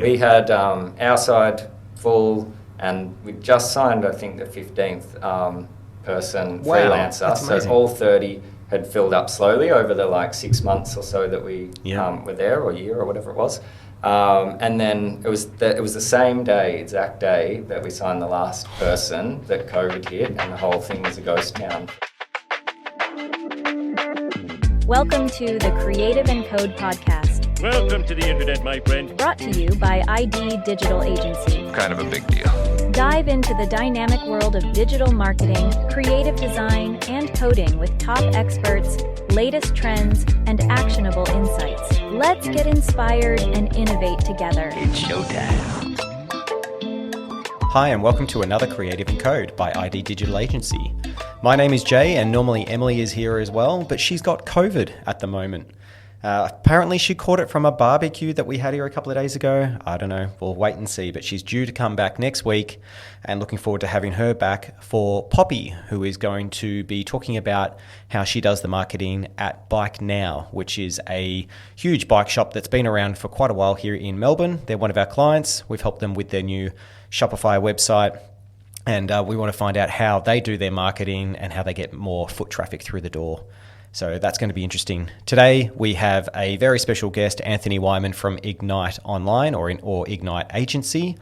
We had our side full, and we just signed, I think, the 15th person freelancer. So all 30 had filled up slowly over the 6 months or so that we were there, or a year or whatever it was. And then it was the same exact day that we signed the last person that COVID hit, and the whole thing was a ghost town. Welcome to the Creative and Code podcast. Welcome to the internet, my friend. Brought to you by ID Digital Agency. Kind of a big deal. Dive into the dynamic world of digital marketing, creative design, and coding with top experts, latest trends, and actionable insights. Let's get inspired and innovate together. It's showtime. Hi, and welcome to another Creative and Code by ID Digital Agency. My name is Jay, and normally Emily is here as well, but she's got COVID at the moment. Apparently she caught it from a barbecue that we had here a couple of days ago. I don't know, we'll wait and see, but she's due to come back next week, and looking forward to having her back for Poppy, who is going to be talking about how she does the marketing at Bike Now, which is a huge bike shop that's been around for quite a while here in Melbourne. They're one of our clients. We've helped them with their new Shopify website, and we want to find out how they do their marketing and how they get more foot traffic through the door. So that's going to be interesting. Today, we have a very special guest, Anthony Wymond from Ignite Online or Ignite Agency.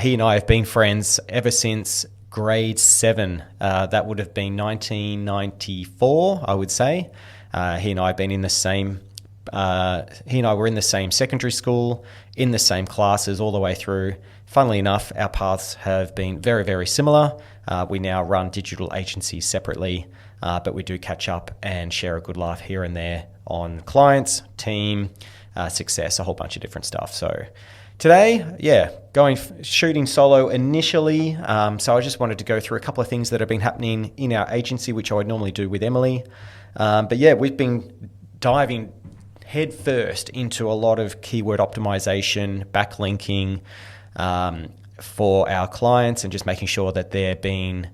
He and I have been friends ever since grade 7. That would have been 1994, I would say. He and I have been in the same. He and I were in the same secondary school, in the same classes all the way through. Funnily enough, our paths have been very, very similar. We now run digital agencies separately, but we do catch up and share a good laugh here and there on clients, team, success, a whole bunch of different stuff. So today, shooting solo initially. So I just wanted to go through a couple of things that have been happening in our agency, which I would normally do with Emily. We've been diving head first into a lot of keyword optimization, backlinking, for our clients, and just making sure that they're being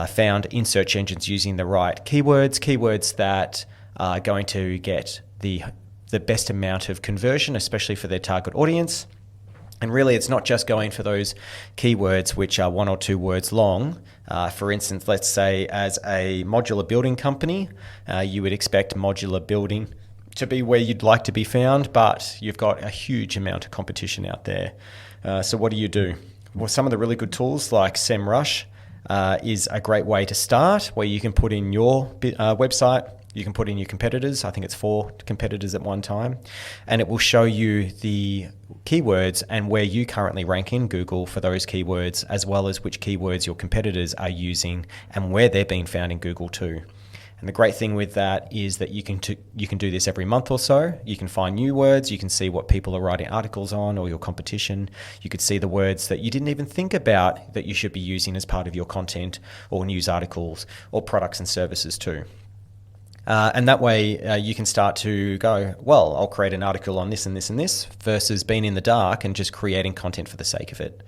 found in search engines using the right keywords that are going to get the best amount of conversion, especially for their target audience. And really, it's not just going for those keywords which are 1 or 2 words long. For instance, let's say as a modular building company, you would expect modular building to be where you'd like to be found, but you've got a huge amount of competition out there. So what do? Well, some of the really good tools like SEMrush is a great way to start, where you can put in your website, you can put in your competitors. I think it's 4 competitors at one time, and it will show you the keywords and where you currently rank in Google for those keywords, as well as which keywords your competitors are using and where they're being found in Google too. And the great thing with that is that you can do this every month or so. You can find new words. You can see what people are writing articles on, or your competition. You could see the words that you didn't even think about that you should be using as part of your content or news articles or products and services too. And that way you can start to go, well, I'll create an article on this and this and this, versus being in the dark and just creating content for the sake of it.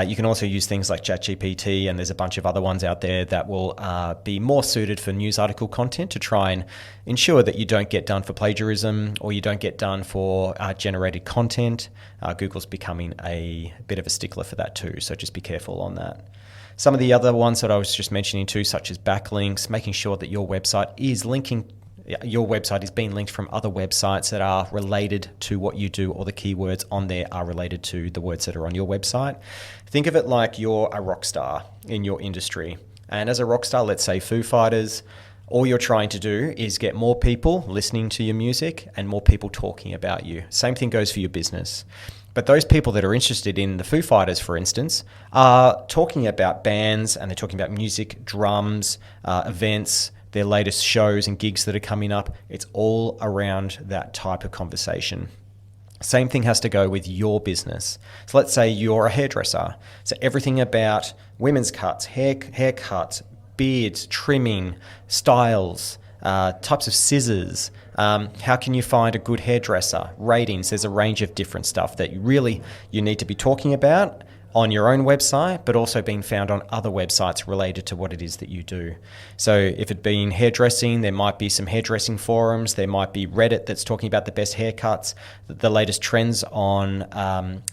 You can also use things like ChatGPT, and there's a bunch of other ones out there that will be more suited for news article content to try and ensure that you don't get done for plagiarism, or you don't get done for generated content. Google's becoming a bit of a stickler for that too, so just be careful on that. Some of the other ones that I was just mentioning too, such as backlinks, making sure that your website is being linked from other websites that are related to what you do, or the keywords on there are related to the words that are on your website. Think of it like you're a rock star in your industry. And as a rock star, let's say Foo Fighters, all you're trying to do is get more people listening to your music and more people talking about you. Same thing goes for your business. But those people that are interested in the Foo Fighters, for instance, are talking about bands, and they're talking about music, drums, events, their latest shows and gigs that are coming up. It's all around that type of conversation. Same thing has to go with your business. So let's say you're a hairdresser. So everything about women's cuts, haircuts, beards, trimming, styles, types of scissors. How can you find a good hairdresser? Ratings. There's a range of different stuff that you need to be talking about on your own website, but also being found on other websites related to what it is that you do. So if it being hairdressing, there might be some hairdressing forums. There might be Reddit that's talking about the best haircuts, the latest trends on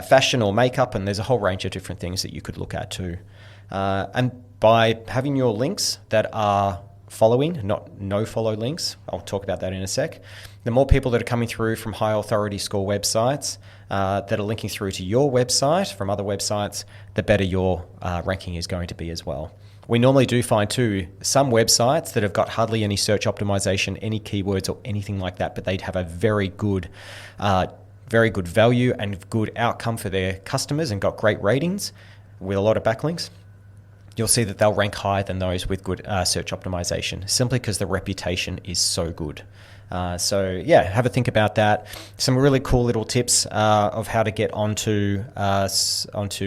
fashion or makeup, and there's a whole range of different things that you could look at too. And by having your links that are following, not no-follow links, I'll talk about that in a sec, the more people that are coming through from high authority score websites that are linking through to your website from other websites, the better your ranking is going to be as well. We normally do find too some websites that have got hardly any search optimization, any keywords or anything like that, but they'd have a very good value and good outcome for their customers and got great ratings with a lot of backlinks. You'll see that they'll rank higher than those with good search optimization, simply because the reputation is so good. So yeah, have a think about that. Some really cool little tips of how to get onto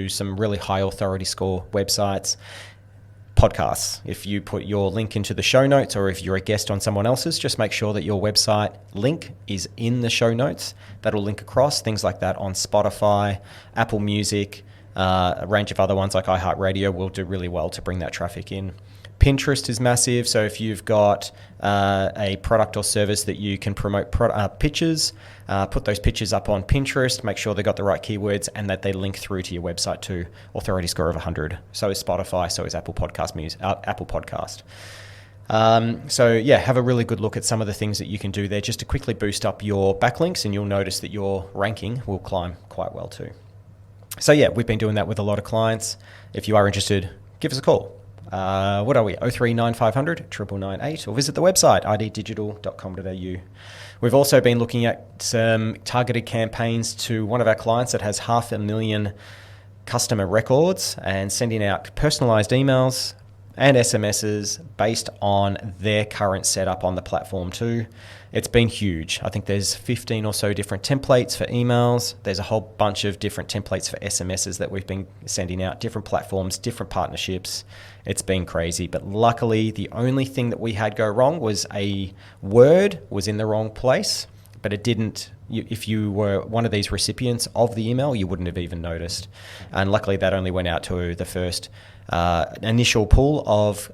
some really high authority score websites. Podcasts. If you put your link into the show notes, or if you're a guest on someone else's, just make sure that your website link is in the show notes. That'll link across, things like that on Spotify, Apple Music, a range of other ones like iHeartRadio will do really well to bring that traffic in. Pinterest is massive. So if you've got a product or service that you can promote pictures, put those pictures up on Pinterest, make sure they got the right keywords and that they link through to your website too. Authority score of 100. So is Spotify, so is Apple Podcast. So yeah, have a really good look at some of the things that you can do there just to quickly boost up your backlinks, and you'll notice that your ranking will climb quite well too. So yeah, we've been doing that with a lot of clients. If you are interested, give us a call. What are we? 039500 99998, or visit the website iddigital.com.au. We've also been looking at some targeted campaigns to one of our clients that has 500,000 customer records and sending out personalized emails and SMSs based on their current setup on the platform too. It's been huge. I think there's 15 or so different templates for emails. There's a whole bunch of different templates for SMSs that we've been sending out, different platforms, different partnerships. It's been crazy. But luckily, the only thing that we had go wrong was a word was in the wrong place, but it didn't. If you were one of these recipients of the email, you wouldn't have even noticed. And luckily, that only went out to the first initial pool of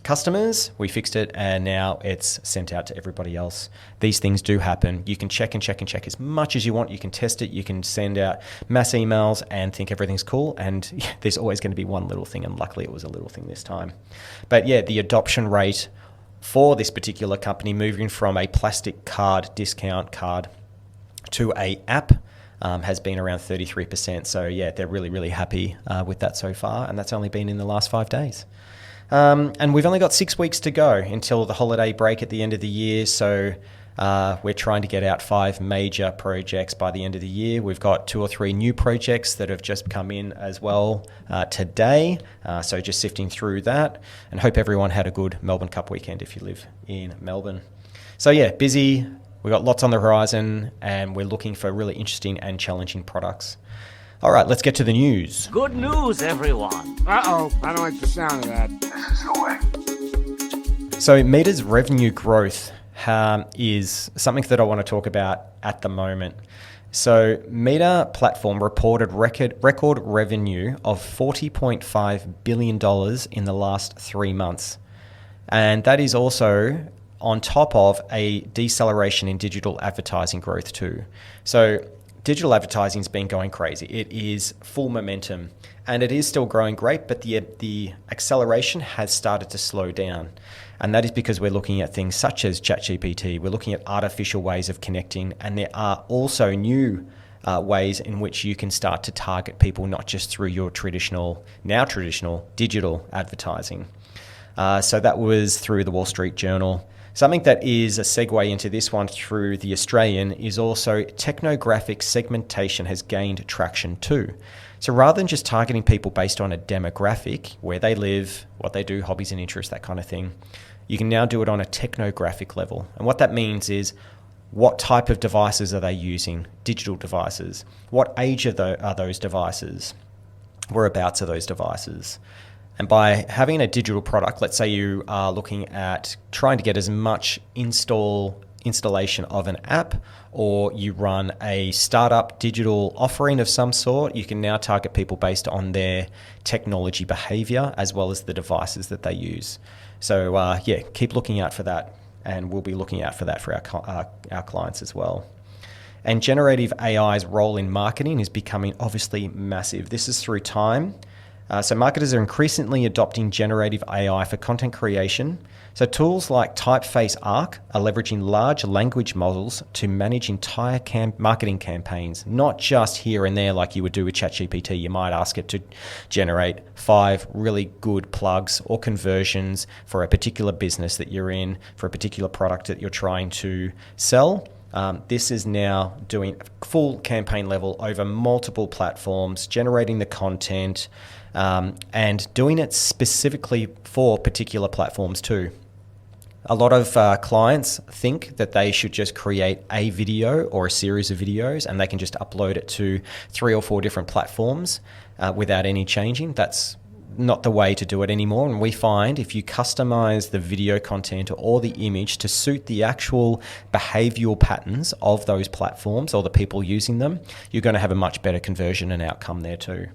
customers. We fixed it, and now it's sent out to everybody else. These things do happen. You can check and check and check as much as you want. You can test it. You can send out mass emails and think everything's cool, and there's always going to be one little thing, and luckily it was a little thing this time. But yeah, the adoption rate for this particular company, moving from a plastic card, discount card, to a app, has been around 33%. So yeah, they're really, really happy with that so far. And that's only been in the last 5 days. And we've only got 6 weeks to go until the holiday break at the end of the year. So we're trying to get out 5 major projects by the end of the year. We've got 2 or 3 new projects that have just come in as well today. So just sifting through that, and hope everyone had a good Melbourne Cup weekend if you live in Melbourne. So yeah, busy. We've got lots on the horizon, and we're looking for really interesting and challenging products. All right, let's get to the news. Good news, everyone. Uh-oh, I don't like the sound of that. This is the way. So Meta's revenue growth is something that I want to talk about at the moment. So Meta platform reported record revenue of $40.5 billion in the last 3 months. And that is also on top of a deceleration in digital advertising growth too. So digital advertising has been going crazy. It is full momentum, and it is still growing great, but the acceleration has started to slow down. And that is because we're looking at things such as ChatGPT. We're looking at artificial ways of connecting, and there are also new ways in which you can start to target people, not just through your traditional digital advertising. So that was through the Wall Street Journal. Something that is a segue into this one through The Australian is also technographic segmentation has gained traction too. So rather than just targeting people based on a demographic, where they live, what they do, hobbies and interests, that kind of thing, you can now do it on a technographic level. And what that means is, what type of devices are they using? Digital devices. What age are those devices? Whereabouts are those devices? And by having a digital product, let's say you are looking at trying to get as much installation of an app, or you run a startup digital offering of some sort, you can now target people based on their technology behavior as well as the devices that they use. So keep looking out for that, and we'll be looking out for that for our clients as well. And generative AI's role in marketing is becoming obviously massive. This is through time. So marketers are increasingly adopting generative AI for content creation. So tools like Typeface Arc are leveraging large language models to manage entire marketing campaigns, not just here and there like you would do with ChatGPT. You might ask it to generate 5 really good plugs or conversions for a particular business that you're in, for a particular product that you're trying to sell. This is now doing full campaign level over multiple platforms, generating the content, and doing it specifically for particular platforms too. A lot of clients think that they should just create a video or a series of videos and they can just upload it to 3 or 4 different platforms without any changing. That's not the way to do it anymore. And we find if you customize the video content or the image to suit the actual behavioral patterns of those platforms or the people using them, you're going to have a much better conversion and outcome there too.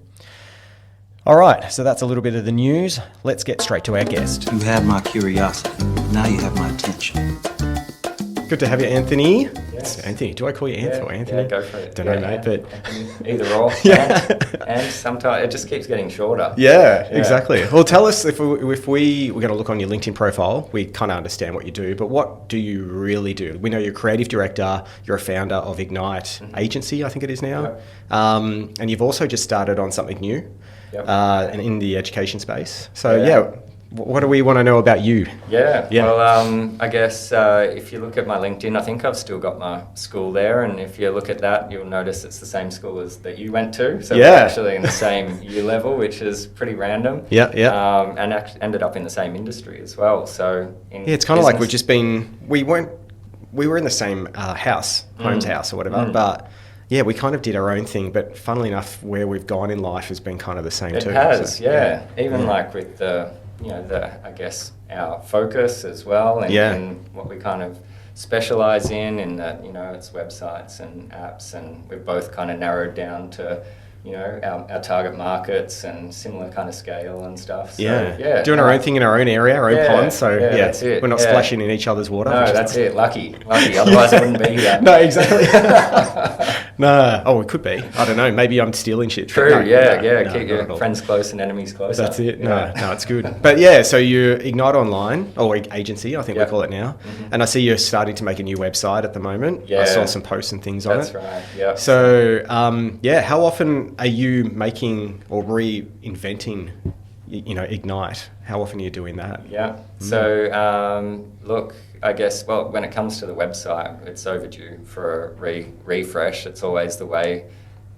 All right, so that's a little bit of the news. Let's get straight to our guest. You had my curiosity. Now you have my attention. Good to have you, Anthony. Yes. Anthony, do I call you Anthony or Anthony? Yeah, go for it. Don't know, mate, but Anthony, either or. And sometimes it just keeps getting shorter. Yeah, exactly. Well, tell us if we're going to look on your LinkedIn profile, we kind of understand what you do, but what do you really do? We know you're a creative director, you're a founder of Ignite Agency, I think it is now, Yep. And you've also just started on something new. Yep. And in the education space. So what do we want to know about you? Yeah. Well, I guess if you look at my LinkedIn, I think I've still got my school there, and if you look at that, you'll notice it's the same school as that you went to. So we're actually in the same year level, which is pretty random. And ended up in the same industry as well. So it's kind of like we've just been. We were in the same house, Holmes house or whatever, but. Yeah, we kind of did our own thing, but funnily enough, where we've gone in life has been kind of the same too. It has, so, even like with I guess our focus as well, and what we kind of specialize in that, it's websites and apps, and we've both kind of narrowed down to, our target markets and similar kind of scale and stuff. So, doing our own thing in our own area, our own pond. So that's it. We're not splashing in each other's water. No, that's it. Lucky. Otherwise, I wouldn't be here. No, exactly. No. Oh, it could be. I don't know. Maybe I'm stealing shit. True. Keep your friends close and enemies close. That's it. No, it's good. But so you Ignite Online or agency, I think we call it now. Mm-hmm. And I see you're starting to make a new website at the moment. I saw some posts and things on it. That's right. Yeah. So how often are you making or reinventing, Ignite? How often are you doing that? Yeah. So look, I guess, when it comes to the website, it's overdue for a refresh. It's always the way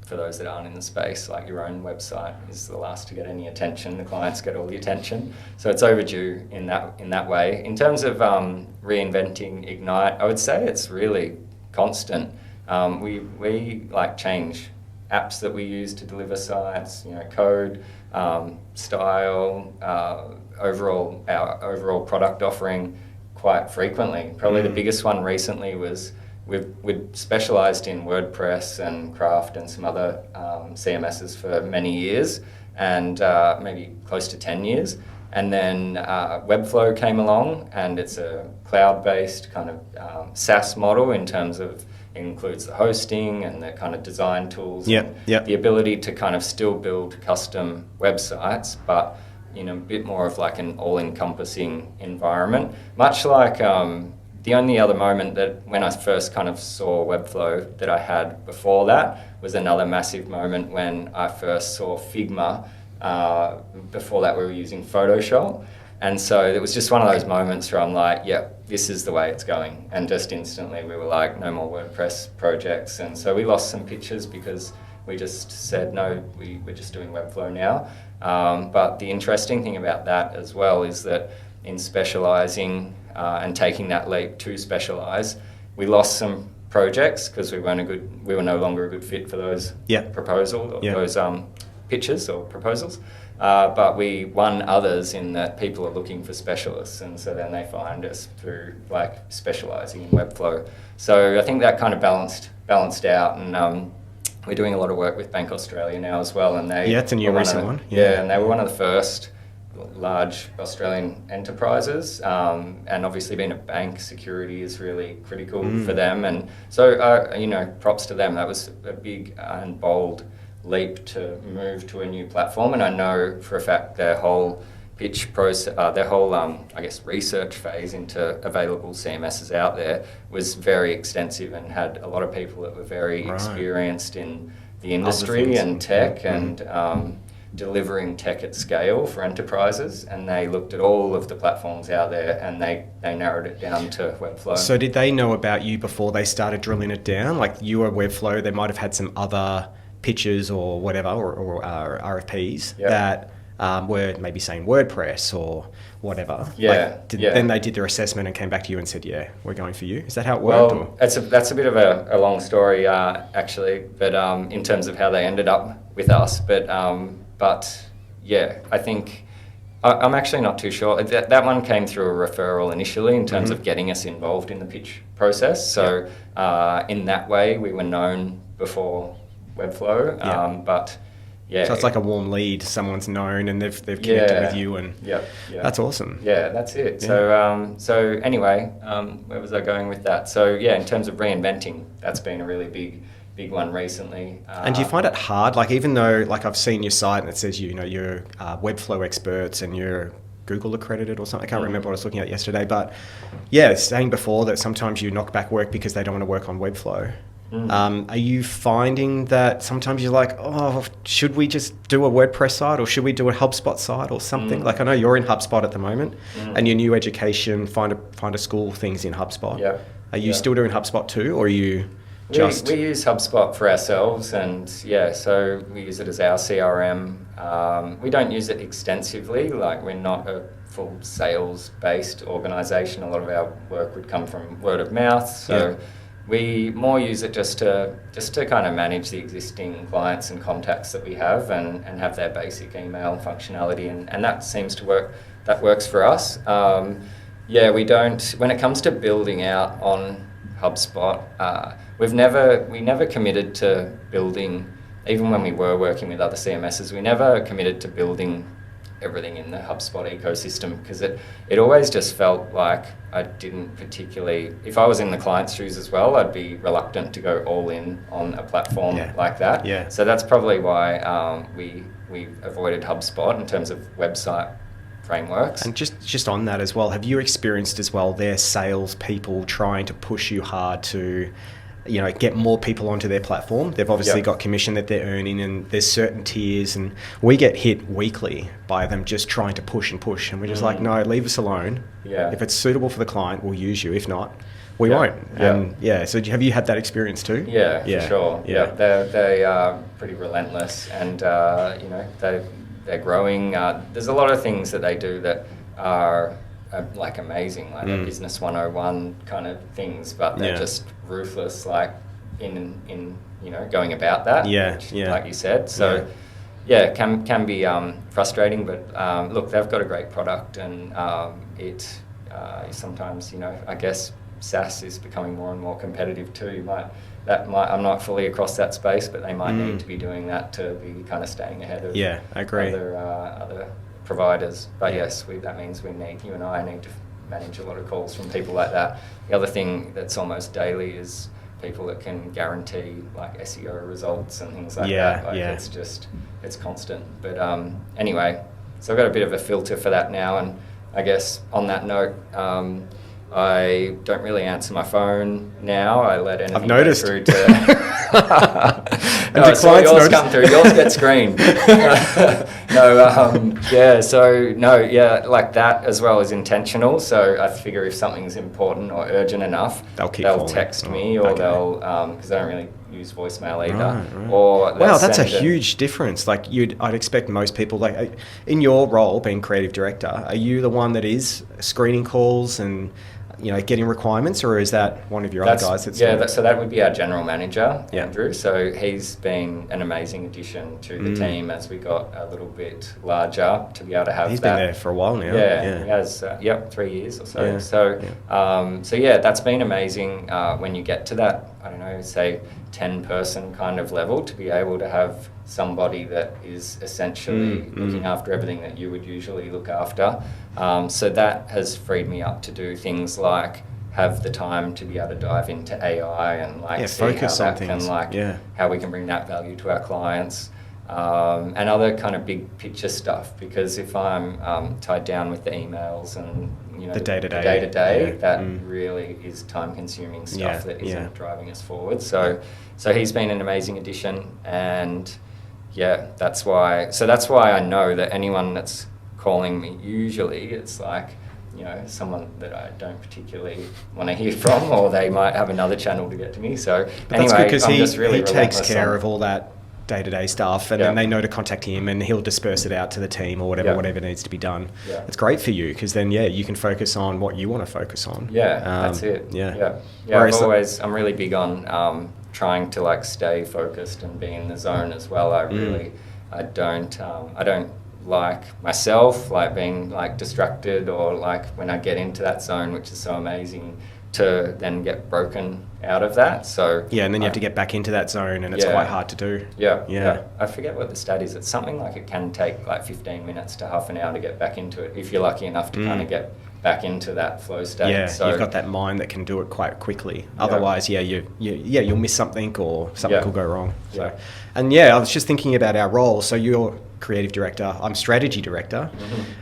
for those that aren't in the space, like your own website is the last to get any attention. The clients get all the attention. So it's overdue in that way. In terms of reinventing Ignite, I would say it's really constant. We like change apps that we use to deliver sites, code, style, our overall product offering quite frequently. Probably the biggest one recently was we'd specialised in WordPress and Craft and some other CMSs for many years, and maybe close to 10 years. And then Webflow came along, and it's a cloud-based kind of SaaS model in terms of it includes the hosting and the kind of design tools, the ability to kind of still build custom websites, but in a bit more of like an all-encompassing environment. Much like the only other moment that when I first kind of saw Webflow that I had before that was another massive moment when I first saw Figma. Before that we were using Photoshop. And so it was just one of those moments where I'm like, this is the way it's going. And just instantly we were like, no more WordPress projects. And so we lost some pictures because we just said, no, we're just doing Webflow now. But the interesting thing about that as well is that in specialising and taking that leap to specialise, we lost some projects because we were no longer a good fit for those those pitches or proposals. But we won others in that people are looking for specialists, and so then they find us through like specialising in Webflow. So I think that kind of balanced out, and we're doing a lot of work with Bank Australia now as well, and they it's a new recent one. And they were one of the first large Australian enterprises, and obviously being a bank, security is really critical for them. And so, props to them. That was a big and bold leap to move to a new platform. And I know for a fact their whole pitch process, their whole, research phase into available CMSs out there was very extensive and had a lot of people that were very experienced in the industry and tech and delivering tech at scale for enterprises, and they looked at all of the platforms out there and they narrowed it down to Webflow. So did they know about you before they started drilling it down? Like you were Webflow, they might have had some other pitches or whatever, or RFPs that were maybe saying WordPress or whatever. Then they did their assessment and came back to you and said, yeah, we're going for you. Is that how it worked? Well, that's a bit of a long story, actually, but in terms of how they ended up with us. But yeah, I think I'm actually not too sure. That one came through a referral initially in terms of getting us involved in the pitch process. So in that way, we were known before Webflow, but yeah. So it's like a warm lead. Someone's known and they've connected with you, and that's awesome. Yeah, that's it. Yeah. So anyway, where was I going with that? So yeah, in terms of reinventing, that's been a really big one recently. And do you find it hard? Like even though I've seen your site and it says you're Webflow experts and you're Google accredited or something. I can't remember what I was looking at yesterday, but yeah, saying before that sometimes you knock back work because they don't want to work on Webflow. Are you finding that sometimes you're like, oh, should we just do a WordPress site or should we do a HubSpot site or something? Like I know you're in HubSpot at the moment and your new education, find a school things in HubSpot. Yeah. Are you still doing HubSpot too, or are you just... We use HubSpot for ourselves, and so we use it as our CRM. We don't use it extensively, like we're not a full sales-based organisation. A lot of our work would come from word of mouth, so we more use it just to kind of manage the existing clients and contacts that we have and have their basic email functionality, and that seems to work. That works for us. We don't, when it comes to building out on HubSpot, we never committed to building, even when we were working with other CMSs, we never committed to building everything in the HubSpot ecosystem, because it always just felt like I didn't particularly, if I was in the client's shoes as well, I'd be reluctant to go all in on a platform like that. Yeah. So that's probably why we avoided HubSpot in terms of website frameworks. And just on that as well, have you experienced as well their sales people trying to push you hard to get more people onto their platform? They've obviously got commission that they're earning, and there's certain tiers, and we get hit weekly by them just trying to push, and we're just like, no, leave us alone. Yeah. If it's suitable for the client, we'll use you. If not, we won't. And so have you had that experience too? Yeah, for sure. Yeah. They are pretty relentless, and they're growing. There's a lot of things that they do that are like amazing, like the business 101 kind of things, but they're just ruthless, like in going about that. Like you said. So can be frustrating, but look, they've got a great product, and it sometimes I guess SaaS is becoming more and more competitive too. I'm not fully across that space, but they might need to be doing that to be kind of staying ahead of I agree. other providers. But yes, that means you and I need to manage a lot of calls from people like that. The other thing that's almost daily is people that can guarantee like SEO results and things like that. It's constant. But anyway, so I've got a bit of a filter for that now, and I guess on that note, I don't really answer my phone now. I let anything go through to... No, I saw yours come through. Yours get screened. Like that as well is intentional. So I figure if something's important or urgent enough, they'll text me, or they'll, because I don't really use voicemail either. Right. Or wow, that's a huge difference. Like I'd expect most people, like in your role being creative director, are you the one that is screening calls and getting requirements, or is that one of your other guys? So that would be our general manager, Andrew. So he's been an amazing addition to the team as we got a little bit larger to be able to have He's been there for a while now. He has, 3 years or so. That's been amazing when you get to that, say 10-person kind of level, to be able to have somebody that is essentially looking after everything that you would usually look after. So that has freed me up to do things like have the time to be able to dive into AI and see focus how on that things. can how we can bring that value to our clients. And other kind of big picture stuff, because if I'm tied down with the emails and the day-to-day, that really is time-consuming stuff that isn't driving us forward. So he's been an amazing addition, and that's why I know that anyone that's calling me, usually it's like, someone that I don't particularly want to hear from, or they might have another channel to get to me. So but anyway, that's good, because he takes care of all that day-to-day stuff, and then they know to contact him, and he'll disperse it out to the team or whatever needs to be done. It's great for you, because then you can focus on what you want to focus on. That's it. I'm really big on trying to stay focused and be in the zone as well. I don't like myself being distracted, or when I get into that zone, which is so amazing, to then get broken out of that. So and then you have to get back into that zone, and it's quite hard to do. I forget what the stat is. It's something like it can take 15 minutes to half an hour to get back into it, if you're lucky enough to kind of get back into that flow state. So you've got that mind that can do it quite quickly. Otherwise, you'll miss something, or something could go wrong. So, and I was just thinking about our role. So you're creative director, I'm strategy director,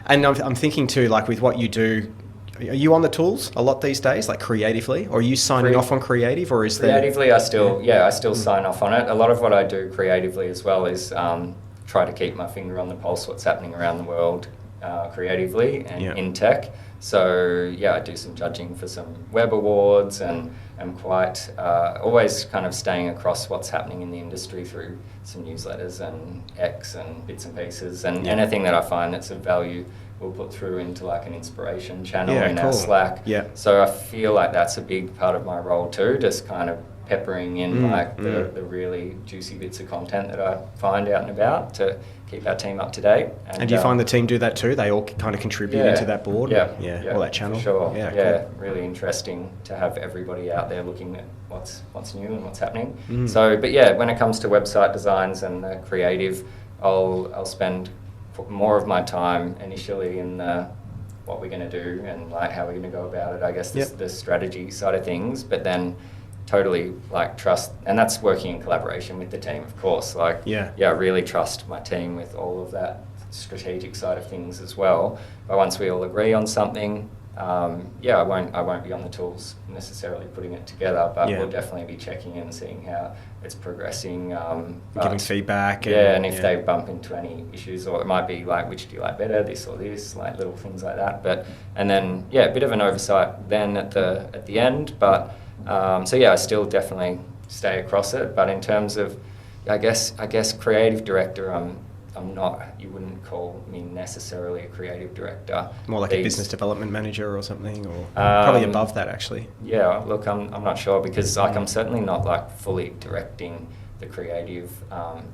and I'm thinking too, with what you do. Are you on the tools a lot these days, creatively, or are you signing off on creative, or is creatively? I still sign off on it. A lot of what I do creatively as well is try to keep my finger on the pulse, what's happening around the world creatively and in tech. So I do some judging for some web awards, and I'm quite always kind of staying across what's happening in the industry through some newsletters and X and bits and pieces, and anything that I find that's of value we'll put through into an inspiration channel in our Slack. So I feel like that's a big part of my role too, just kind of peppering in the really juicy bits of content that I find out and about to keep our team up to date. And do you find the team do that too? They all kind of contribute into that board? All that channel? For sure. Cool. Really interesting to have everybody out there looking at what's new and what's happening. So, but when it comes to website designs and the creative, I'll spend more of my time initially in what we're going to do and how we're going to go about it. I guess the strategy side of things, but then totally trust, and that's working in collaboration with the team, of course. Really trust my team with all of that strategic side of things as well. But once we all agree on something, I won't be on the tools necessarily putting it together, but we'll definitely be checking in and seeing how it's progressing. Giving feedback. And if they bump into any issues, or it might be which do you like better, this or this, little things like that. But and then a bit of an oversight then at the end. But I still definitely stay across it. But in terms of, I guess creative director, I'm not, you wouldn't call me necessarily a creative director. More like a business development manager or something, or probably above that actually. Look, I'm not sure, because I'm certainly not fully directing the creative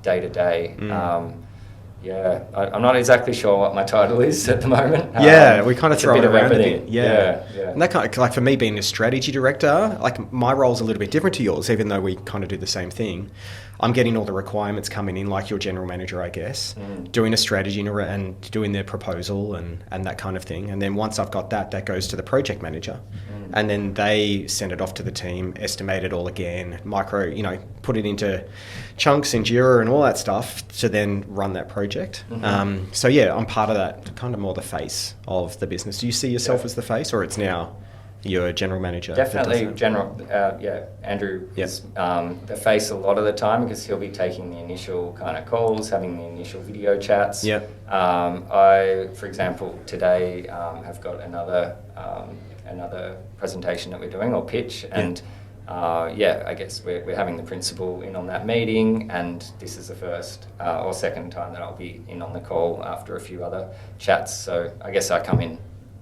day to day. I'm not exactly sure what my title is at the moment. We kind of throw it around a bit. And that kind of, for me being a strategy director, my role's a little bit different to yours, even though we kind of do the same thing. I'm getting all the requirements coming in, like your general manager, I guess, doing a strategy and doing the proposal and that kind of thing. And then once I've got that goes to the project manager. And then they send it off to the team, estimate it all again, put it into chunks in Jira and all that stuff to then run that project. I'm part of that, kind of more the face of the business. Do you see yourself as the face, or it's now your general manager? Definitely Andrew is the face a lot of the time, because he'll be taking the initial kind of calls, having the initial video chats. I, for example, today have got another presentation that we're doing, or pitch, and I guess we're having the principal in on that meeting, and this is the first or second time that I'll be in on the call after a few other chats. So I guess I come in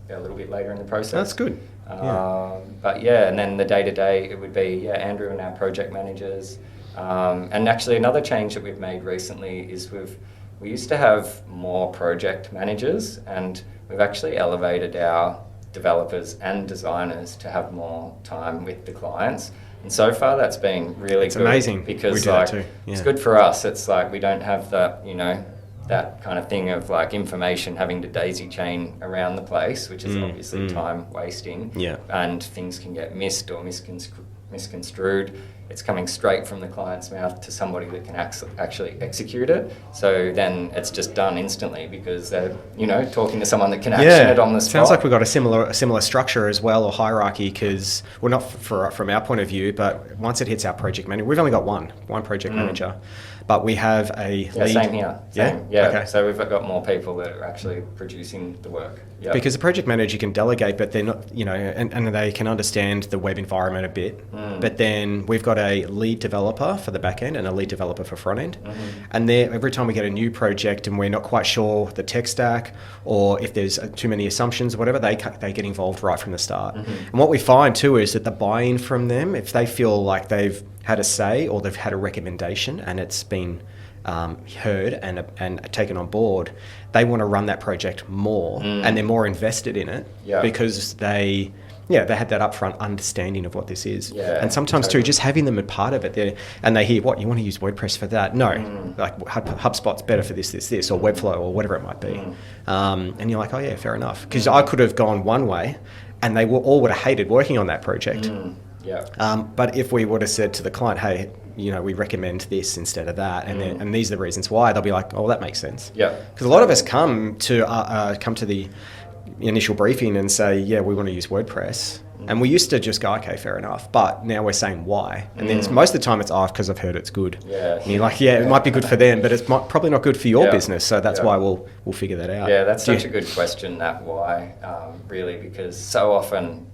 a little bit later in the process. That's good. And then the day-to-day, it would be Andrew and our project managers. And actually another change that we've made recently is we used to have more project managers, and we've actually elevated our developers and designers to have more time with the clients. And so far, that's been really good. It's amazing. Because we do that too. Yeah. It's good for us. It's like we don't have that, that kind of thing of like information having to daisy chain around the place, which is obviously time wasting. Yeah. And things can get missed or misconstrued. It's coming straight from the client's mouth to somebody that can actually execute it. So then it's just done instantly because they're, talking to someone that can action it on the spot. Sounds like we've got a similar structure as well, or hierarchy, because we're not from our point of view, but once it hits our project manager, we've only got one project manager, but we have a lead. Same here. Yeah. Okay. So we've got more people that are actually producing the work. Yep. Because the project manager can delegate, but they're not, and they can understand the web environment a bit. But then we've got a lead developer for the back end and a lead developer for front end. And every time we get a new project and we're not quite sure the tech stack, or if there's too many assumptions or whatever, they get involved right from the start. And what we find too is that the buy-in from them, if they feel like they've had a say or they've had a recommendation and it's been heard and taken on board, they want to run that project more and they're more invested in it because they had that upfront understanding of what this is. And sometimes too, just having them a part of it, and they hear, what, you want to use WordPress for that? No, like HubSpot's better for this, or Webflow, or whatever it might be. And you're like, oh yeah, fair enough. Because I could have gone one way and they all would have hated working on that project. But if we would have said to the client, hey, we recommend this instead of that, and these are the reasons why, they'll be like, oh, that makes sense. Because a lot of us come to the initial briefing and say, yeah, we want to use WordPress. And we used to just go, okay, fair enough. But now we're saying why. And then most of the time it's because I've heard it's good. And you're like, it might be good for them, but it's probably not good for your business. So that's why we'll figure that out. Yeah, that's such a good question, that why, really, because so often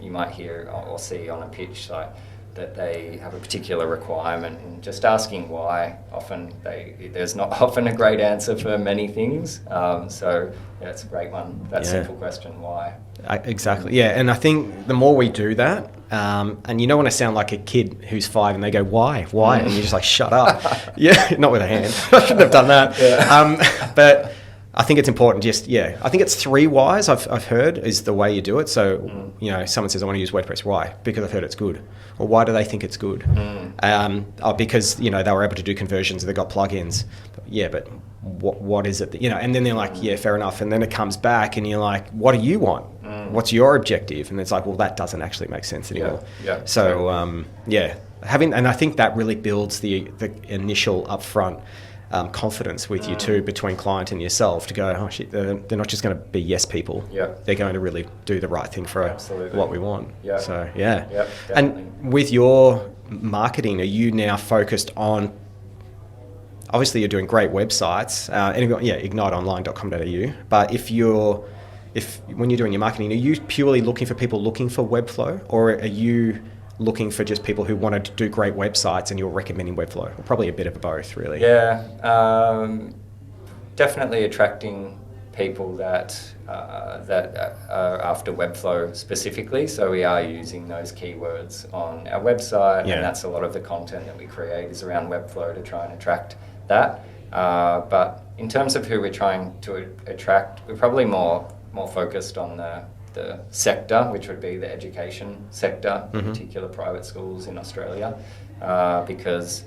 you might hear or see on a pitch like that they have a particular requirement, and just asking why, there's not often a great answer for many things. So it's a great one, that simple question, why. Exactly, yeah. And I think the more we do that, and you don't want to sound like a kid who's 5 and they go, why? And you're just like, shut up. Not with a hand. I shouldn't have done that. But I think it's important. I think it's 3 whys I've heard is the way you do it. So, someone says, I want to use WordPress. Why? Because I've heard it's good. Or why do they think it's good? Because, they were able to do conversions, they got plugins. But what is it? And then they're like, yeah, fair enough. And then it comes back and you're like, what do you want? What's your objective? And it's like, well, that doesn't actually make sense anymore. So, and I think that really builds the initial upfront confidence with you too, between client and yourself, to go, oh shit, they're not just going to be yes people. They're going to really do the right thing for what we want. So and with your marketing, are you now focused on? Obviously, you're doing great websites. igniteonline.com.au. But when you're doing your marketing, are you purely looking for people looking for Webflow, or are you looking for just people who want to do great websites and you're recommending Webflow? Or probably a bit of both, really. Definitely attracting people that are after Webflow specifically. So we are using those keywords on our website, and that's a lot of the content that we create is around Webflow to try and attract that. But in terms of who we're trying to attract, we're probably more focused on the sector, which would be the education sector, in particular private schools in Australia, because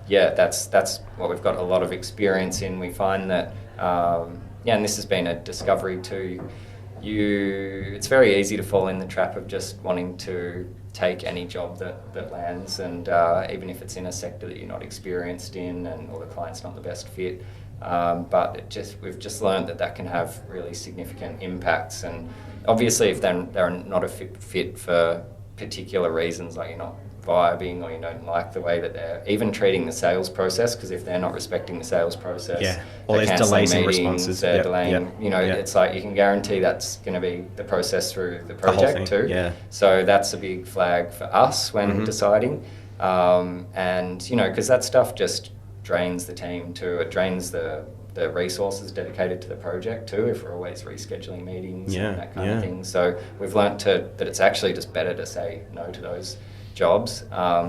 that's what we've got a lot of experience in. We find that, and this has been a discovery too, it's very easy to fall in the trap of just wanting to take any job that lands, and even if it's in a sector that you're not experienced in or the client's not the best fit. But we've just learned that can have really significant impacts, and obviously if they're not a fit for particular reasons, like you're not vibing or you don't like the way that they're even treating the sales process, because if they're not respecting the sales process, or there's delays in meetings, responses, they're delaying, it's like you can guarantee that's going to be the process through the project too. So that's a big flag for us when deciding, and because that stuff just drains the team too. It drains the resources dedicated to the project too, if we're always rescheduling meetings and that kind of thing. So we've learnt that it's actually just better to say no to those jobs.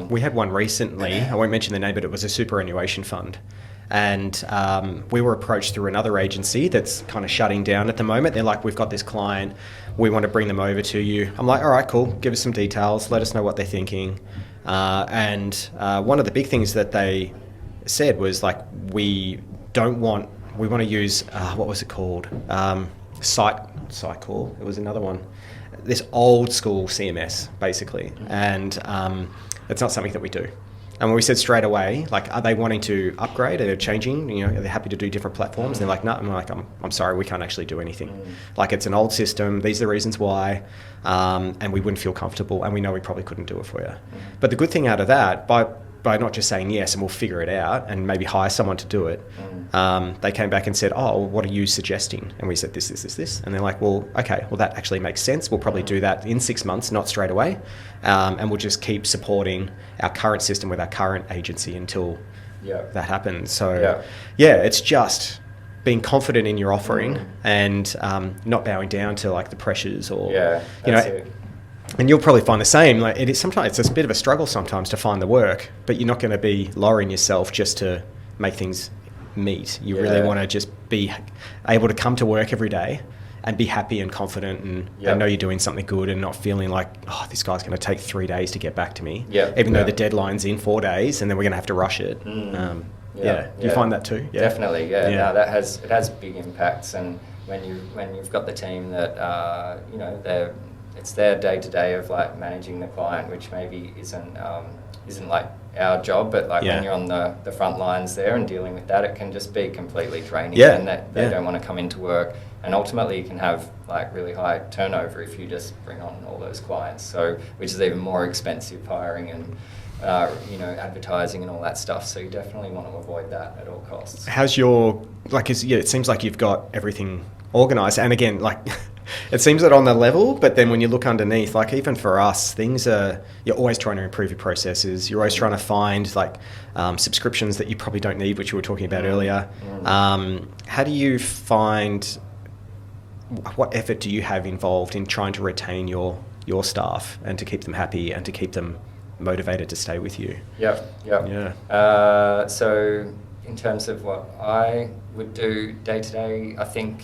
We had one recently, I won't mention the name, but it was a superannuation fund. And we were approached through another agency that's kind of shutting down at the moment. They're like, we've got this client, we want to bring them over to you. I'm like, all right, cool, give us some details, let us know what they're thinking. And one of the big things that they said was like, we want to use, what was it called? Sitecore, it was another one. This old school CMS, basically. And it's not something that we do. And when we said straight away, like, are they wanting to upgrade? Are they changing? You know, are they happy to do different platforms? And they're like, no. I'm like, I'm sorry, we can't actually do anything. Like, it's an old system. These are the reasons why. And we wouldn't feel comfortable. And we know we probably couldn't do it for you. But the good thing out of that, by not just saying yes and we'll figure it out and maybe hire someone to do it, they came back and said, oh, well, what are you suggesting? And we said this. And they're like, well, okay, well, that actually makes sense. We'll probably do that in 6 months, not straight away. And we'll just keep supporting our current system with our current agency until that happens. So, it's just being confident in your offering and not bowing down to like the pressures or, you know, it. And you'll probably find the same. Like, it is sometimes it's a bit of a struggle sometimes to find the work, but you're not going to be lowering yourself just to make things meet. You really want to just be able to come to work every day and be happy and confident and know you're doing something good and not feeling like, oh, this guy's going to take 3 days to get back to me, even though the deadline's in 4 days and then we're going to have to rush it. Do you find that too? Definitely. No, it has big impacts. And when you've got the team that you know, it's their day-to-day of like managing the client, which maybe isn't like our job, but like when you're on the front lines there and dealing with that, it can just be completely draining, and that they don't want to come into work. And ultimately you can have like really high turnover if you just bring on all those clients, so which is even more expensive hiring and you know, advertising and all that stuff. So you definitely want to avoid that at all costs. How's your, like, it seems like you've got everything organised, and again, like it seems that on the level, but then when you look underneath, like even for us, you're always trying to improve your processes. You're always trying to find like subscriptions that you probably don't need, which you were talking about earlier. How do you find, what effort do you have involved in trying to retain your staff and to keep them happy and to keep them motivated to stay with you? So in terms of what I would do day to day, I think,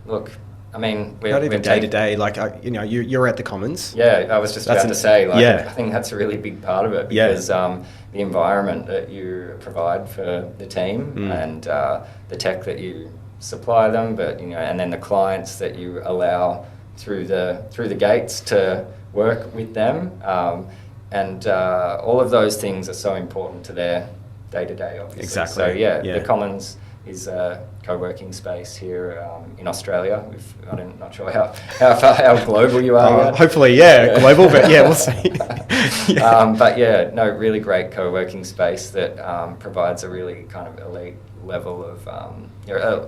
look, I mean, not even day to day, like, you know, you're at the Commons. Yeah, I was just about to say, like, I think that's a really big part of it, because the environment that you provide for the team and the tech that you supply them, but, you know, and then the clients that you allow through the gates to work with them, and all of those things are so important to their day to day, obviously. Exactly. So the Commons is a co-working space here in Australia. I'm not sure how global you are. Hopefully, global, but we'll see. But really great co-working space that provides a really kind of elite level of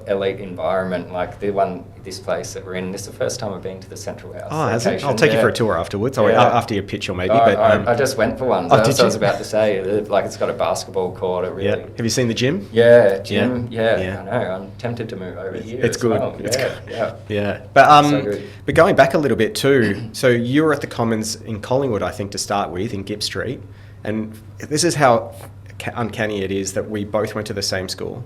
elite environment, like this place that we're in. This is the first time I've been to the Central House. Oh, has it? I'll take you for a tour afterwards, or after your pitch, or maybe. I just went for one. I was about to say, like, it's got a basketball court. It really. Have you seen the gym? Gym. I know. I'm tempted to move over here. It's good. Well. It's good. Yeah. But so good. But going back a little bit too. So you were at the Commons in Collingwood, I think, to start with, in Gipp Street, and this is how uncanny it is that we both went to the same school.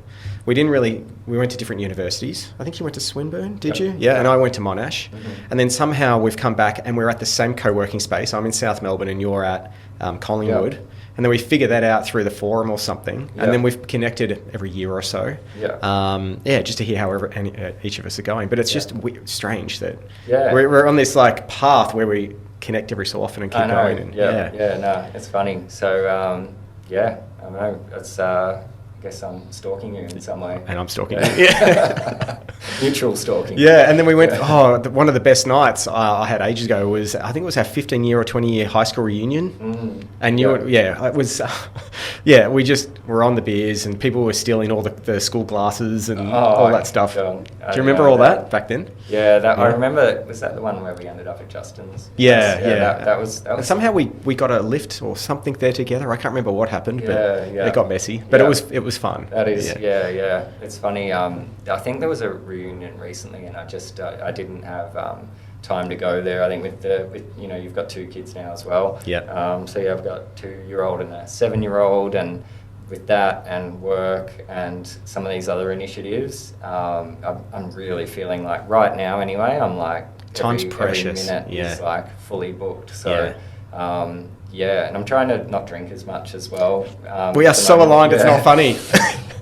We went to different universities. I think you went to Swinburne, did you? Yeah, and I went to Monash. And then somehow we've come back and we're at the same co-working space. I'm in South Melbourne and you're at Collingwood. And then we figure that out through the forum or something. And then we've connected every year or so. Just to hear how each of us are going. But it's just strange that we're on this like path where we connect every so often and keep going. And, no, it's funny. So, I know. It's, I guess I'm stalking you in some way. And I'm stalking you. Mutual stalking. Yeah, and then we went, one of the best nights I had ages ago was, I think it was our 15-year or 20-year high school reunion. And it was, we just were on the beers and people were stealing all the school glasses and all that stuff. Do you remember all that back then? I remember. Was that the one where we ended up at Justin's? That was. And somehow we got a lift or something there together. I can't remember what happened, but it got messy. But it was fun. That is, It's funny. I think there was a reunion recently, and I didn't have time to go there. I think with you've got 2 kids now as well. Yeah. So I've got 2-year-old and a 7-year-old, and with that and work and some of these other initiatives, I'm really feeling like right now anyway, I'm like time's precious. Every minute is like fully booked. So and I'm trying to not drink as much as well. We are so aligned, it's not funny.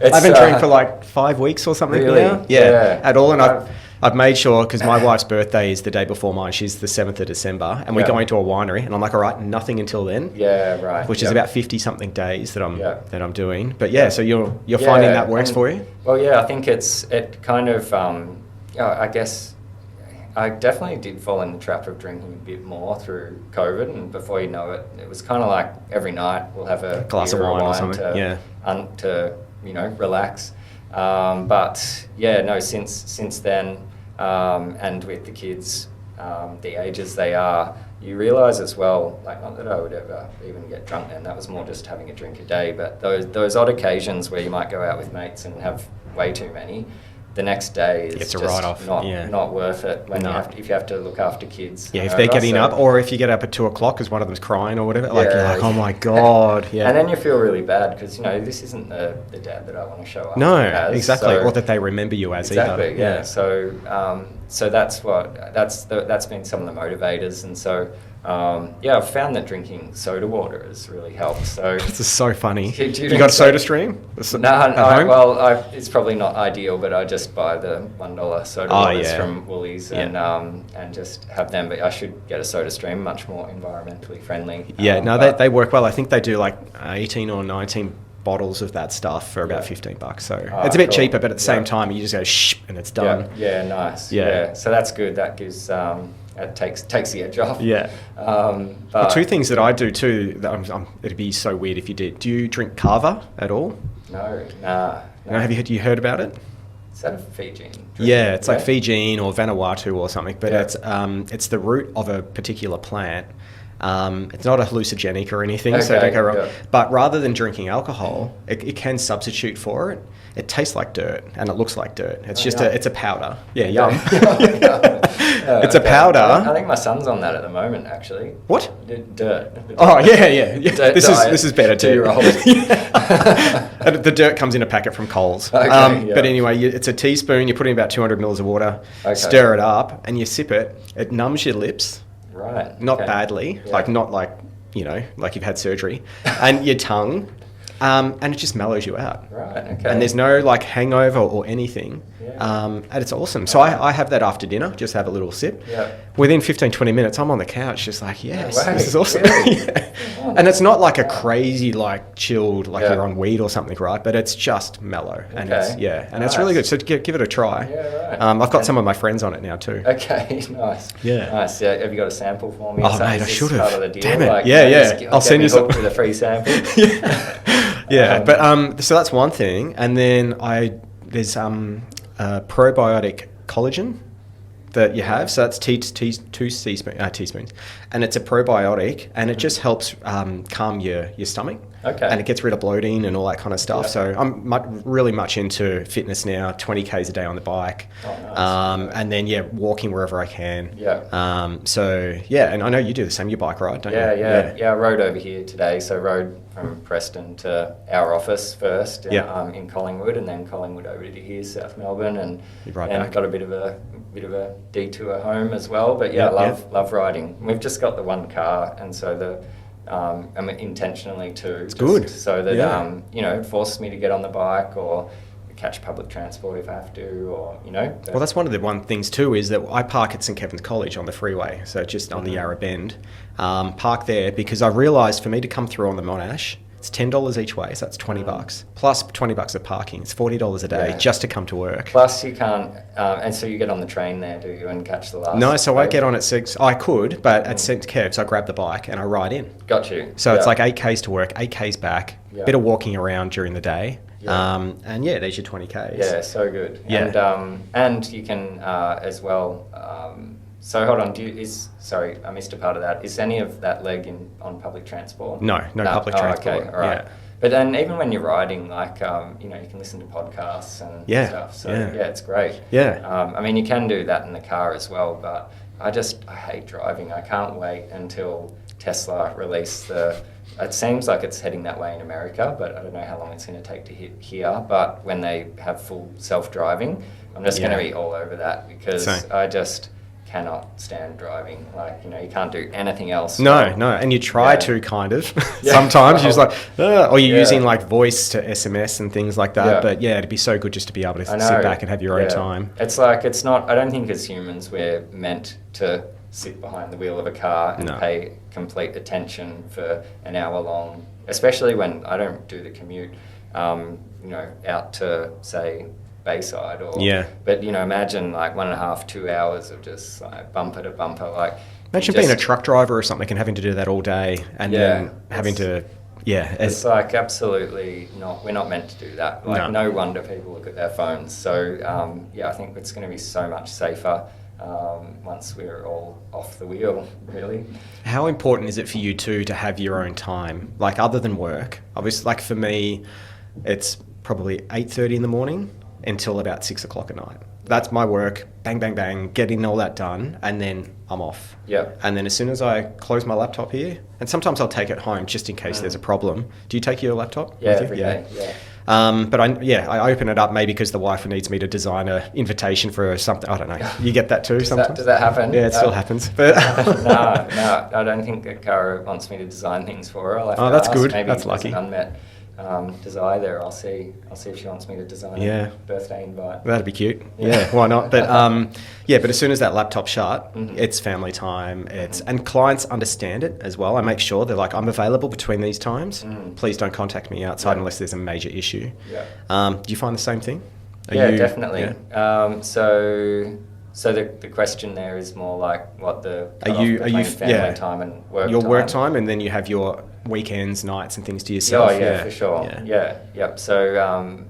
I haven't drank for like 5 weeks or something now. At all. And I've made sure, because my wife's birthday is the day before mine. She's the 7th of December, and we're going to a winery, and I'm like, all right, nothing until then. Yeah, right. Which is about 50-something days that I'm doing. But so you're finding that works for you? Well, yeah, I think it kind of, I guess I definitely did fall in the trap of drinking a bit more through COVID, and before you know it, it was kind of like every night we'll have a glass of wine or something. To relax. But since then, and with the kids, the ages they are, you realise as well, like, not that I would ever even get drunk then, that was more just having a drink a day, but those odd occasions where you might go out with mates and have way too many, the next day is just not worth it when if you have to look after kids. Yeah, if they're getting up, or if you get up at 2 o'clock because one of them's crying or whatever, you're like, oh my God. Yeah. And then you feel really bad because, this isn't the dad that I want to show up as. Exactly. Or that they remember you as either. Yeah. So that's been some of the motivators. And so, I've found that drinking soda water has really helped. So this is so funny. You got a soda stream? No, it's probably not ideal, but I just buy the $1 soda waters from Woolies and just have them. But I should get a soda stream, much more environmentally friendly. They work well. I think they do like 18 or 19 bottles of that stuff for about $15. So it's a bit cheaper, but at the same time, you just go shh and it's done. Yeah, nice. Yeah. So that's good. That gives it takes the edge off. Yeah. But two things that I do too, it'd be so weird if you did. Do you drink kava at all? No, nah. Have you heard about it? Is that a Fijian drink? Yeah, it's like Fijian or Vanuatu or something, but it's the root of a particular plant. It's not a hallucinogenic or anything, so don't go wrong. Yeah. But rather than drinking alcohol, it can substitute for it. It tastes like dirt and it looks like dirt. It's it's a powder. Yeah, yum. It's a powder. I think my son's on that at the moment, actually. What? Dirt. Oh, yeah. This is better too. 2-year-old. And the dirt comes in a packet from Coles. But anyway, it's a teaspoon. You put in about 200 mils of water, stir it up, and you sip it. It numbs your lips. Right. Not badly, not like you've had surgery, and your tongue, and it just mellows you out. Right. Okay. And there's no like hangover or anything. Yeah. And it's awesome. So I have that after dinner, just have a little sip. Yeah. Within 15-20 minutes, I'm on the couch, just like, yes, this is awesome. Really? And it's not like a crazy, like chilled, like you're on weed or something, right? But it's just mellow, and it's really good. So give it a try. Yeah, right. I've got some of my friends on it now too. Okay, nice. Yeah. Nice. Yeah. Have you got a sample for me? Oh mate, I should have. Part of the deal? Damn it. Like, I'll send you some with a free sample. But so that's one thing, and then there's probiotic collagen that you have. So that's 2 teaspoons, and it's a probiotic, and it just helps calm your stomach. Okay. And it gets rid of bloating and all that kind of stuff. Yeah. So I'm really much into fitness now. 20 k's a day on the bike, and then walking wherever I can. Yeah. And I know you do the same. You bike ride, don't you? Yeah. I rode over here today. So rode from Preston to our office first in Collingwood, and then Collingwood over to here, South Melbourne, and got a bit of a detour home as well. But love riding. We've just got the one car, and so intentionally too. It's good. So that it forces me to get on the bike or catch public transport if I have to, or Well, that's one of the things too, is that I park at St Kevin's College on the freeway, so just on the Yarra Bend. Park there because I realised for me to come through on the Monash, it's $10 each way, so that's $20 plus $20 of parking. It's $40 a day just to come to work. Plus you can't, and so you get on the train there, do you, and catch the last? No, so I get on at 6. I could, but at St Kev's I grab the bike and I ride in. Got you. So it's like 8 k's to work, 8 k's back, bit of walking around during the day. Yeah. There's your 20 k's. Yeah, so good. Yeah. And you can as well. So hold on. I missed a part of that. Is any of that leg on public transport? No public transport. Okay, all right. Yeah. But then even when you're riding, like you can listen to podcasts and stuff. So it's great. Yeah. You can do that in the car as well, but I hate driving. I can't wait until Tesla release the it seems like it's heading that way in America, but I don't know how long it's going to take to hit here. But when they have full self-driving, I'm just going to be all over that, because I just cannot stand driving. Like, you can't do anything else. No, and you try to kind of. Sometimes you're just like, or you're using like voice to SMS and things like that. Yeah. But it'd be so good just to be able to sit back and have your own time. It's like, it's not, I don't think as humans we're meant to sit behind the wheel of a car and pay complete attention for an hour long, especially when I don't do the commute, out to, say, Bayside but imagine like 1.5, 2 hours of just like bumper to bumper. Like, imagine being a truck driver or something and having to do that all day, and then having to it's like absolutely not, we're not meant to do that. Like, no wonder people look at their phones. So I think it's going to be so much safer once we're all off the wheel, really. How important is it for you too to have your own time, like other than work? Obviously, like for me, it's probably 8:30 in the morning until about 6 o'clock at night. That's my work, bang, bang, bang, getting all that done, and then I'm off. Yeah. And then as soon as I close my laptop here, and sometimes I'll take it home just in case there's a problem. Do you take your laptop? Yeah, every day, But I open it up maybe because the wife needs me to design an invitation for something. I don't know. You get that too sometimes? Does that happen? Yeah, it still happens. But no, I don't think that Cara wants me to design things for her. I'll have to that's ask. good. Maybe that's lucky. An unmet desire there. I'll see if she wants me to design a birthday invite. That'd be cute. Yeah, why not? But but as soon as that laptop's shut, it's family time. And clients understand it as well. I make sure they're like, I'm available between these times. Please don't contact me outside unless there's a major issue. Yeah. Do you find the same thing? Definitely. So the question there is more like what the family time and work your time. Work time, and then you have your weekends, nights, and things to yourself. Oh yeah, for sure. Yep. So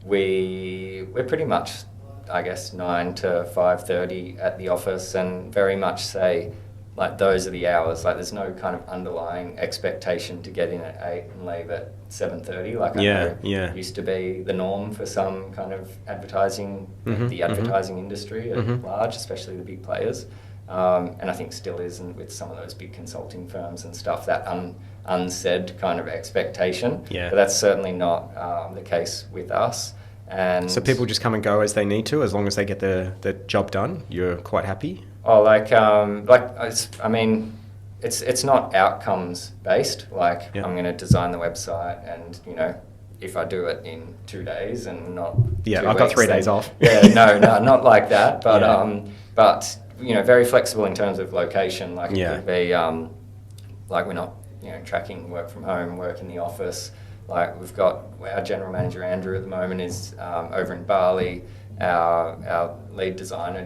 we're pretty much, I guess, 9 to 5:30 at the office, and very much say like those are the hours. Like, there's no kind of underlying expectation to get in at 8 and leave at 7:30. Like, I know used to be the norm for some kind of advertising, the advertising industry at large, especially the big players. And I think still is, and with some of those big consulting firms and stuff, that unsaid kind of expectation. Yeah. But that's certainly not the case with us. And so people just come and go as they need to, as long as they get the job done. You're quite happy. Oh, it's not outcomes based. Like, I'm going to design the website, and if I do it in 2 days and not I've got 3 days off. No, not like that. But but very flexible in terms of location. Like, it could be like, we're not tracking work from home, work in the office. Like, we've got our general manager Andrew at the moment is over in Bali. Our lead designer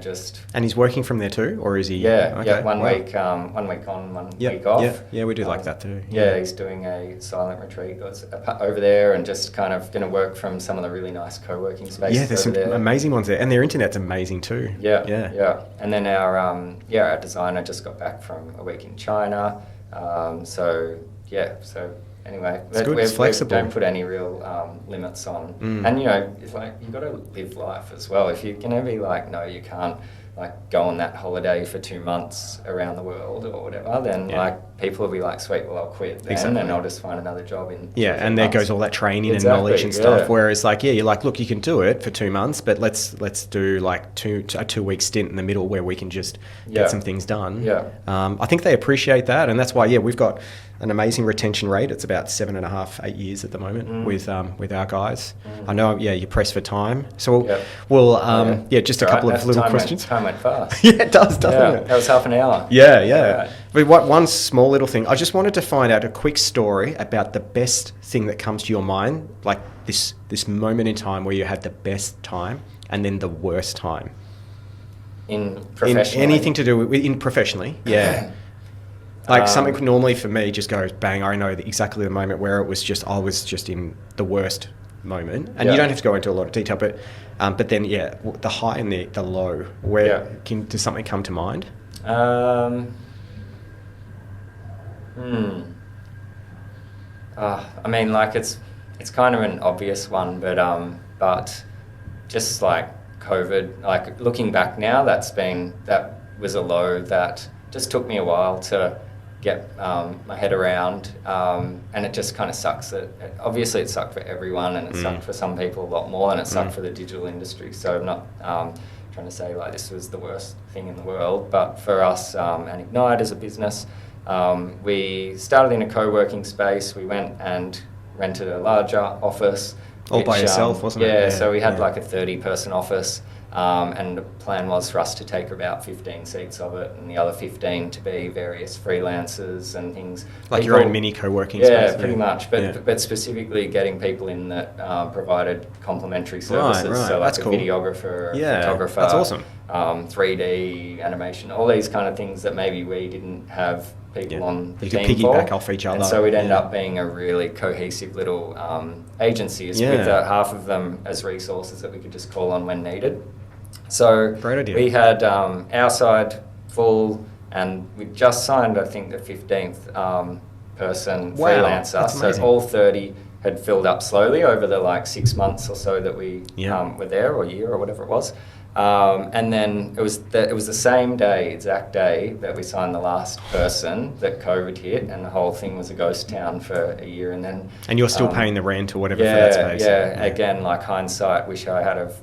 and he's working from there too, or is he? One week on, 1 week off. Yeah, we do like that too. Yeah, he's doing a silent retreat over there, and just kind of going to work from some of the really nice co-working spaces. Yeah, there's some amazing ones there, and their internet's amazing too. Yeah. And then our designer just got back from a week in China. Anyway, it's good. It's flexible. We don't put any real limits on. And it's like, you've got to live life as well. If you're going to be like, no, you can't like go on that holiday for 2 months around the world or whatever, then like people will be like, sweet, well, I'll quit then, and I'll just find another job in. Yeah, and there goes all that training and knowledge and stuff. Whereas like, you're like, look, you can do it for 2 months, but let's do like a 2 week stint in the middle where we can just get some things done. I think they appreciate that, and that's why we've got an amazing retention rate. It's about 7.5, 8 years at the moment with our guys. I know, you're pressed for time, so we'll just a couple of little questions. Time went fast. Yeah, it does, doesn't it? That was half an hour. Yeah. But one small little thing, I just wanted to find out a quick story about the best thing that comes to your mind, like this moment in time where you had the best time and then the worst time. In professionally? Anything to do with professionally, yeah. Like something normally for me just goes bang. I know exactly the moment where I was just in the worst moment, and you don't have to go into a lot of detail, but then the high and the low. Does something come to mind? I mean, like, it's kind of an obvious one, but just like COVID. Like, looking back now, that was a low that just took me a while to get my head around, and it just kind of sucks. Obviously, it sucked for everyone, and it sucked for some people a lot more than it sucked for the digital industry. So I'm not trying to say like this was the worst thing in the world, but for us and Ignite as a business, we started in a co-working space. We went and rented a larger office. All by yourself, wasn't it? Yeah, so we had like a 30-person office. And the plan was for us to take about 15 seats of it, and the other 15 to be various freelancers and things. Like your own mini co-working space? Yeah, pretty much. But specifically getting people in that provided complementary services. Right. So like that's a cool. videographer, a photographer. That's awesome. 3D animation, all these kind of things that maybe we didn't have people on the you could team piggyback for. off each other. And so we'd end up being a really cohesive little agency with half of them as resources that we could just call on when needed. So great idea. We had our side full, and we just signed, I think, the 15th person freelancer. So all 30 had filled up slowly over the like 6 months or so that we were there, or a year or whatever it was. And then it was the same exact day that we signed the last person that COVID hit, and the whole thing was a ghost town for a year. And you're still paying the rent or whatever for that space. Yeah. Again, like hindsight, wish I had have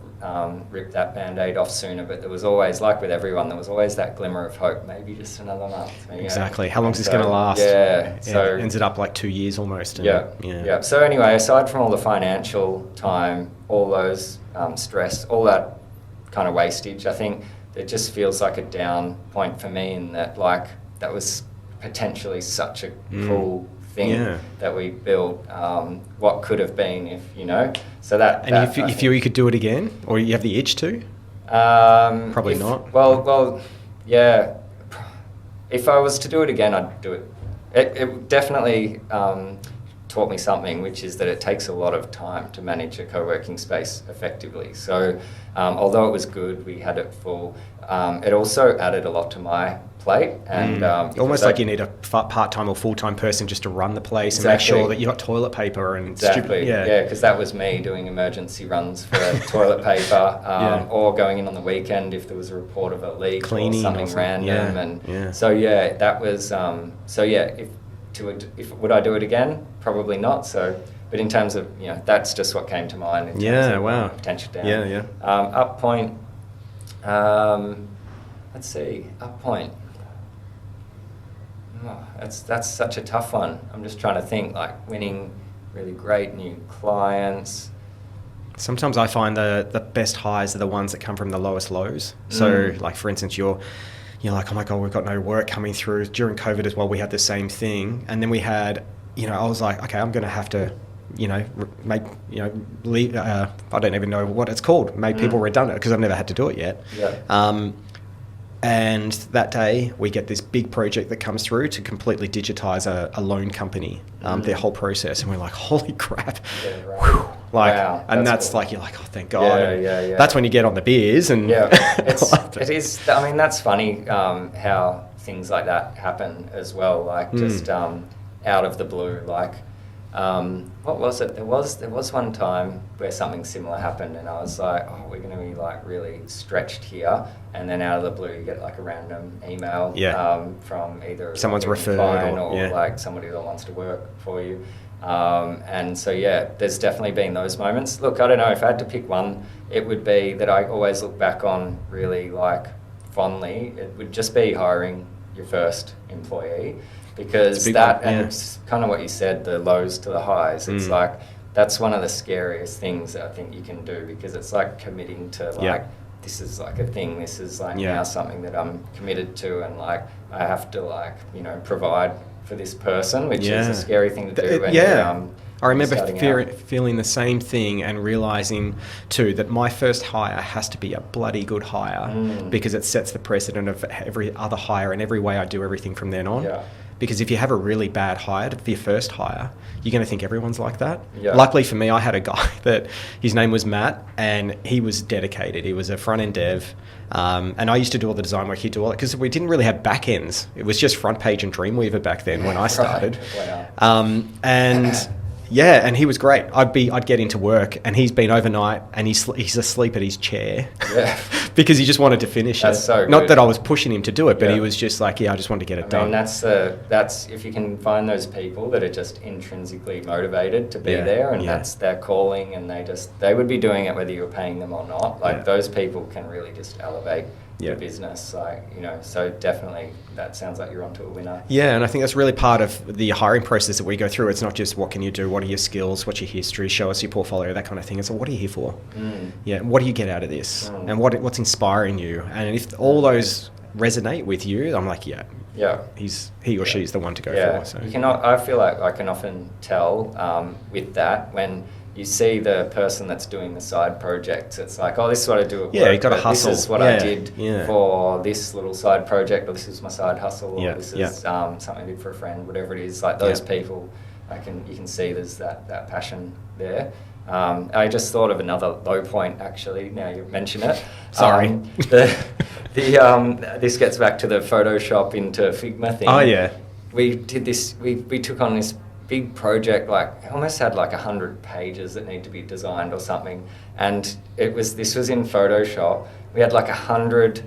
ripped that Band-Aid off sooner, but there was always, like with everyone, there was always that glimmer of hope, maybe just another month. Exactly. How long is this going to last? Yeah. So it ended up like 2 years almost. Yeah. So anyway, aside from all the financial time, all those stress, all that kind of wastage, I think it just feels like a down point for me, in that like that was potentially such a cool thing that we built. What could have been if, so that. And you feel you could do it again, or you have the itch to? Probably not. Well, yeah. If I was to do it again, I'd do it. It definitely taught me something, which is that it takes a lot of time to manage a co-working space effectively. So although it was good, we had it full, it also added a lot to my plate. And almost like you need a part-time or full-time person just to run the place and make sure that you've got toilet paper and because that was me doing emergency runs for toilet paper, or going in on the weekend if there was a report of a leak, cleaning or something random. That was if would I do it again? Probably not. So, but in terms of that's just what came to mind. In terms of, potential down. Up point. Let's see. Up point. Oh, that's such a tough one. I'm just trying to think. Like winning really great new clients. Sometimes I find the best highs are the ones that come from the lowest lows. So, like for instance, you're like, oh my God, we've got no work coming through. During COVID as well, we had the same thing. And then we had, I was like, okay, I'm going to have to, leave, I don't even know what it's called, make people redundant, because I've never had to do it yet. Yeah. And that day we get this big project that comes through to completely digitize a loan company, their whole process. And we're like, holy crap. Yeah, right. Wow, and that's cool. Like, you're like, oh, thank God. Yeah. That's when you get on the beers and it is. I mean, that's funny how things like that happen as well. Like just out of the blue. Like, what was it? There was one time where something similar happened, and I was like, oh, we're going to be like really stretched here. And then out of the blue, you get like a random email from either someone's referred or like somebody that wants to work for you. And so, there's definitely been those moments. Look, I don't know, if I had to pick one, it would be that I always look back on really like fondly. It would just be hiring your first employee, because and it's kind of what you said, the lows to the highs. It's like, that's one of the scariest things that I think you can do, because it's like committing to like, this is like a thing, this is like now something that I'm committed to, and like I have to like, provide for this person, which is a scary thing to do. I remember feeling the same thing, and realising too that my first hire has to be a bloody good hire, because it sets the precedent of every other hire and every way I do everything from then on. Yeah. Because if you have a really bad hire for your first hire, you're going to think everyone's like that. Yeah. Luckily for me, I had a guy that his name was Matt, and he was dedicated. He was a front-end dev. And I used to do all the design work. He'd do all it, because we didn't really have back ends. It was just front page and Dreamweaver back then when I started. Right. Wow. And Yeah, and he was great. I'd get into work, and he's been overnight, and he's asleep at his chair. Yeah. Because he just wanted to finish That's it. so good. Not that I was pushing him to do it, but Yeah. he was just like, I just wanted to get it done. I mean, that's if you can find those people that are just intrinsically motivated to be there, and that's their calling, and they would be doing it whether you were paying them or not. Like those people can really just elevate the business. Like, so definitely that sounds like you're onto a winner. Yeah, and I think that's really part of the hiring process that we go through. It's not just what can you do, what are your skills, what's your history, show us your portfolio, that kind of thing. It's what are you here for? Yeah, what do you get out of this? And what's inspiring you? And if all those resonate with you, I'm like, he or she's the one to go for. So. I feel like I can often tell with that when you see the person that's doing the side projects, it's like, this is what I do at work. Yeah, you got to hustle. This is what I did for this little side project, or this is my side hustle, or this is something I did for a friend, whatever it is. Like those people, you can see there's that passion there. I just thought of another low point, actually, now you mention it. Sorry. This gets back to the Photoshop into Figma thing. Oh, yeah. We did this, we took on this big project, almost had 100 pages that need to be designed or something. And this was in Photoshop. We had 100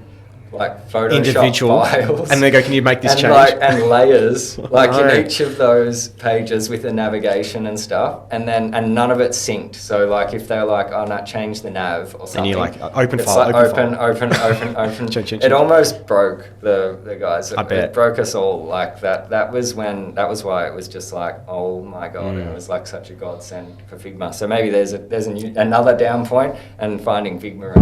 Photoshop individual files. And they go, can you make this change? And layers, in each of those pages with the navigation and stuff. And none of it synced. So if they were change the nav or something. And you're open it's file, open. Change. It almost broke the guys. I bet. It broke us all that was why it was just oh my God. And it was such a godsend for Figma. So maybe there's another down point, and finding Figma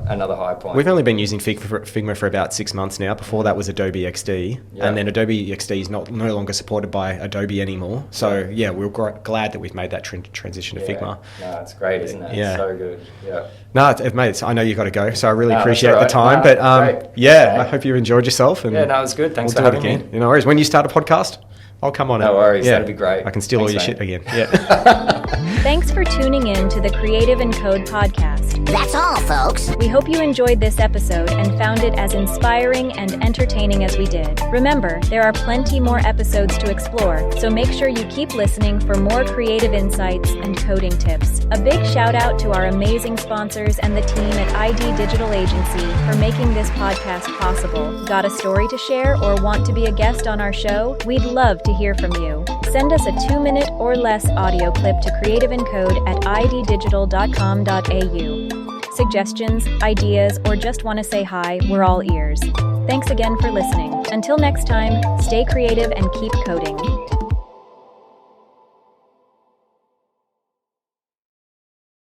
another high point. We've only been using Figma for about 6 months now. Before that was Adobe XD, and then Adobe XD is no longer supported by Adobe anymore. So we're glad that we've made that transition to Figma. No, it's great, isn't it? Yeah. It's so good. Yeah. No, mate, I know you got to go, so I really appreciate the time. But I hope you enjoyed yourself. And it was good. Thanks for having me. No worries. When you start a podcast, I'll come on. No worries. That'd be great. I can steal all your shit again. Yeah. Thanks for tuning in to the Creative and Code podcast. That's all, folks. We hope you enjoyed this episode and found it as inspiring and entertaining as we did. Remember, there are plenty more episodes to explore, so make sure you keep listening for more creative insights and coding tips. A big shout out to our amazing sponsors and the team at ID Digital Agency for making this podcast possible. Got a story to share or want to be a guest on our show? We'd love to hear from you. Send us a 2-minute or less audio clip to creativeandcode@iddigital.com.au. Suggestions, ideas, or just want to say hi, we're all ears. Thanks again for listening. Until next time, stay creative and keep coding.